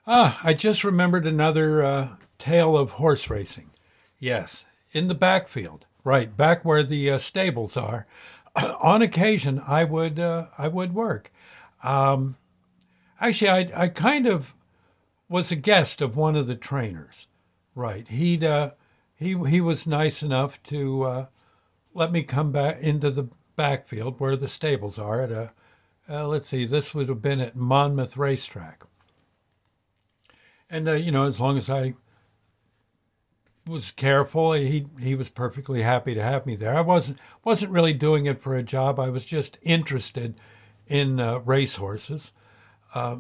I just remembered another tale of horse racing. Yes, in the backfield, right back where the stables are. On occasion, I would work. Um, Actually, I kind of was a guest of one of the trainers. Right, he was nice enough to let me come back into the backfield where the stables are at a. Let's see, this would have been at Monmouth Racetrack, and as long as I was careful. He was perfectly happy to have me there. I wasn't really doing it for a job. I was just interested in racehorses. Uh,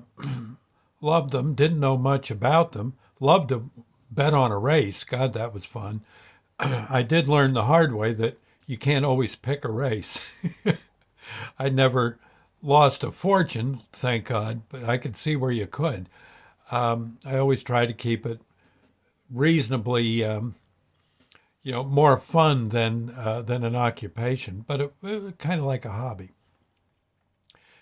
Loved them. Didn't know much about them. Loved to bet on a race. God, that was fun. I did learn the hard way that you can't always pick a race. I never lost a fortune, thank God, but I could see where you could. I always try to keep it reasonably more fun than an occupation, but it kind of like a hobby.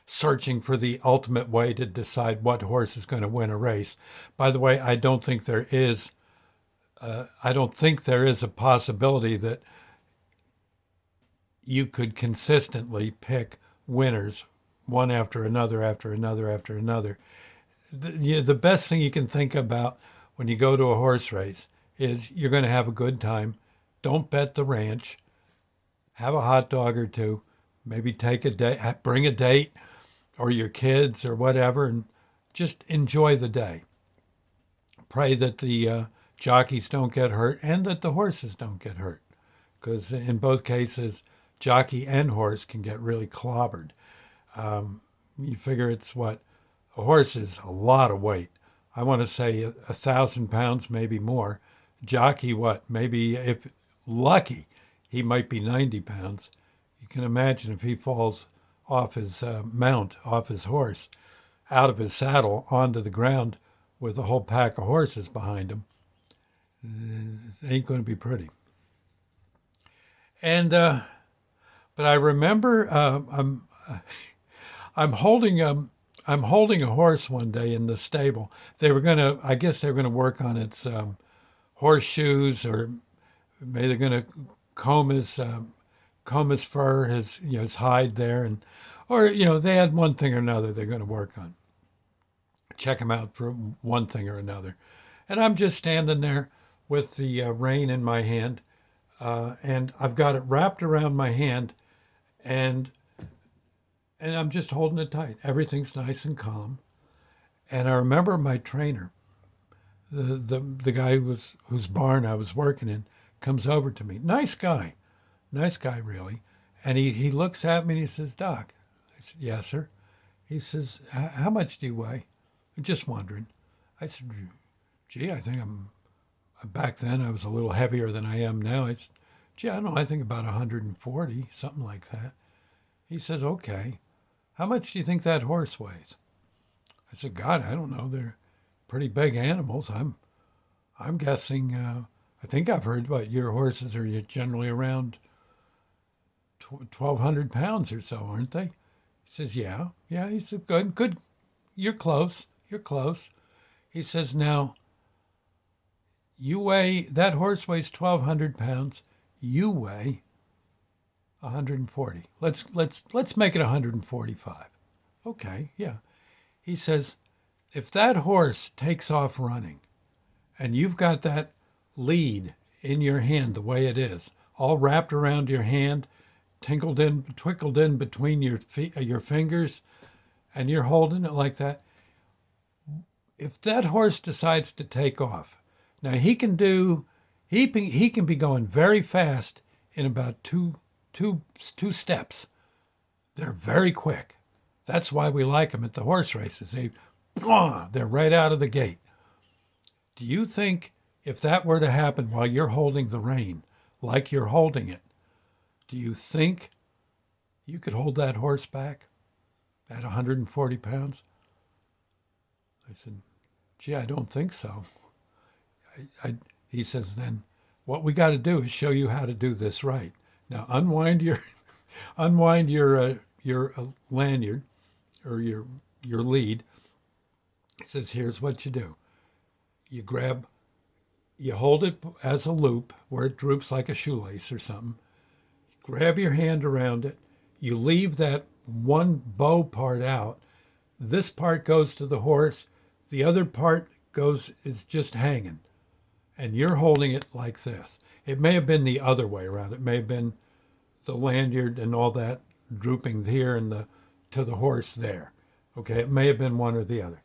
Searching for the ultimate way to decide what horse is going to win a race. By the way, I don't think there is. I don't think there is a possibility that you could consistently pick winners one after another, after another, after another. The best thing you can think about when you go to a horse race is you're going to have a good time. Don't bet the ranch. Have a hot dog or two, maybe take a day, bring a date or your kids or whatever, and just enjoy the day. Pray that the jockeys don't get hurt and that the horses don't get hurt, because in both cases, jockey and horse can get really clobbered. You figure it's what a horse is a lot of weight. I want to say 1,000 pounds, maybe more. Jockey, what? Maybe if lucky, he might be 90 pounds. You can imagine if he falls off his mount, off his horse, out of his saddle onto the ground with a whole pack of horses behind him. It ain't going to be pretty. And but I remember I'm holding I'm holding a horse one day in the stable. I guess they were gonna work on its horseshoes, or maybe they're gonna comb his comb his fur, his hide there, and or they had one thing or another they're going to work on. Check him out for one thing or another, and I'm just standing there with the rein in my hand, and I've got it wrapped around my hand, and I'm just holding it tight. Everything's nice and calm, and I remember my trainer, the guy whose barn I was working in, comes over to me. Nice guy really, and he looks at me and he says, "Doc." I said, "Yes, sir." He says, "How much do you weigh?" I'm just wondering. I said, "Gee, I think I'm." Back then, I was a little heavier than I am now. I said, "Gee, I don't know. I think about 140, something like that." He says, "Okay. How much do you think that horse weighs?" I said, "God, I don't know. They're pretty big animals. I'm guessing. I think I've heard what your horses are generally around 1,200 pounds or so, aren't they?" He says, "Yeah, yeah." He said, "Good, good. You're close. You're close." He says, "Now that horse weighs 1,200 pounds. You weigh 140. Let's make it 145." Okay, yeah. He says, "If that horse takes off running and you've got that lead in your hand the way it is, all wrapped around your hand, twickled in between your fingers, and you're holding it like that. If that horse decides to take off, now he can be going very fast in about two steps. They're very quick. That's why we like them at the horse races. They're right out of the gate. Do you think if that were to happen while you're holding the rein, like you're holding it, do you think you could hold that horse back at 140 pounds?" I said, "Gee, I don't think so." He says, "Then what we got to do is show you how to do this right. Now unwind your lanyard or your lead, He says, here's what you do. You grab, you hold it as a loop where it droops like a shoelace or something. Grab your hand around it. You leave that one bow part out. This part goes to the horse. The other part is just hanging. And you're holding it like this. It may have been the other way around. It may have been the lanyard and all that drooping here and to the horse there. Okay, it may have been one or the other.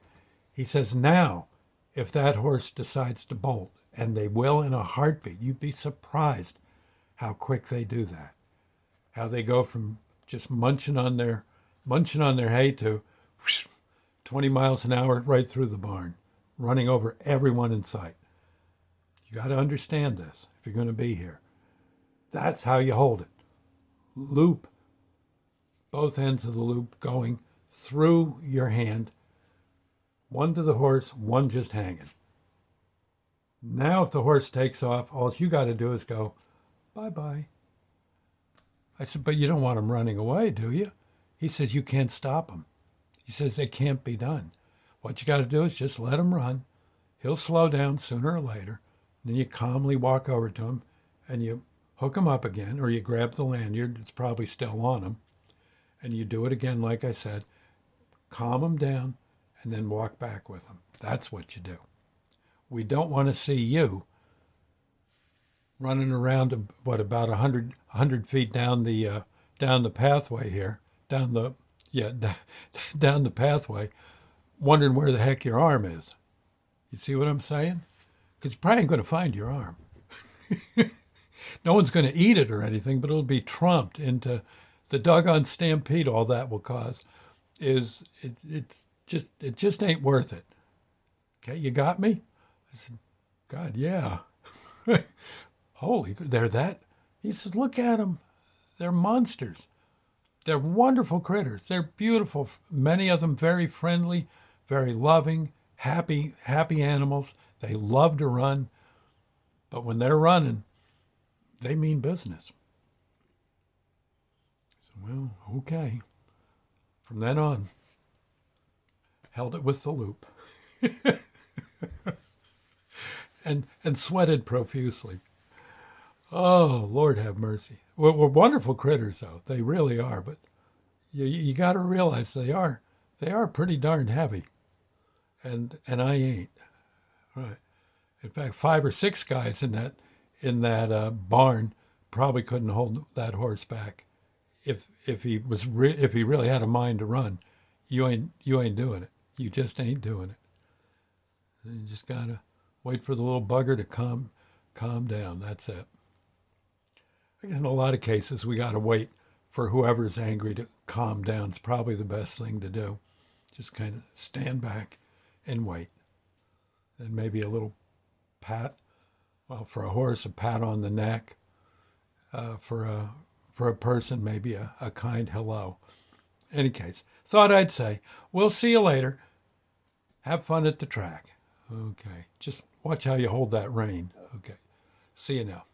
He says, now, if that horse decides to bolt, and they will in a heartbeat, you'd be surprised how quick they do that. How they go from just munching on their hay to whoosh, 20 miles an hour right through the barn, running over everyone in sight. You got to understand this if you're going to be here. That's how you hold it. Loop, both ends of the loop going through your hand, one to the horse, one just hanging. Now if the horse takes off, all you got to do is go, bye-bye. I said, but you don't want him running away, do you? He says, you can't stop him. He says, it can't be done. What you got to do is just let him run. He'll slow down sooner or later. Then you calmly walk over to him and you hook him up again, or you grab the lanyard, it's probably still on him, and you do it again, like I said, calm him down, and then walk back with him. That's what you do. We don't want to see you running around, about 100 feet down the pathway here, down the pathway, wondering where the heck your arm is. You see what I'm saying? Because you're probably going to find your arm. No one's going to eat it or anything, but it'll be trumped into the doggone stampede. All that will cause is it just ain't worth it. Okay, you got me? I said, God, yeah. Holy, they're that. He says, look at them. They're monsters. They're wonderful critters. They're beautiful. Many of them very friendly, very loving, happy animals. They love to run. But when they're running, they mean business. So, well, okay. From then on, held it with the loop. and sweated profusely. Oh, Lord have mercy. We're wonderful critters, though. They really are. But you got to realize they are pretty darn heavy. And I ain't. Right. In fact, 5 or 6 guys in that barn probably couldn't hold that horse back if he really had a mind to run. You ain't doing it. You just ain't doing it. You just gotta wait for the little bugger to calm down. That's it. I guess in a lot of cases we gotta wait for whoever's angry to calm down. It's probably the best thing to do. Just kind of stand back and wait. And maybe a little pat. Well, for a horse, a pat on the neck. For a person, maybe a kind hello. Any case, thought I'd say, we'll see you later. Have fun at the track. Okay. Just watch how you hold that rein. Okay. See you now.